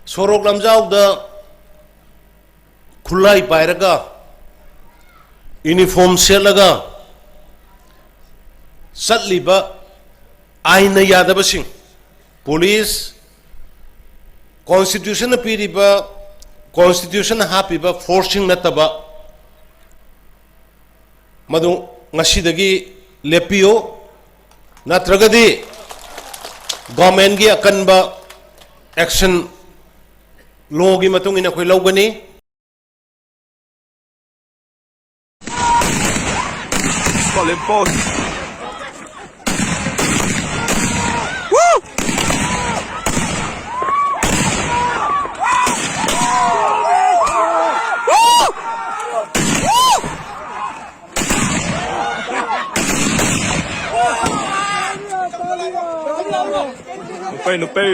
sorok lamjau da khulai pairaga uniform selaga satliba aina yadabasing police constitution piriba constitution hapiba forcing nataba madu ngasidagi lepio natragadi government gi akanba action law gi matung ina khoi lawgani Olha, pô. No pé.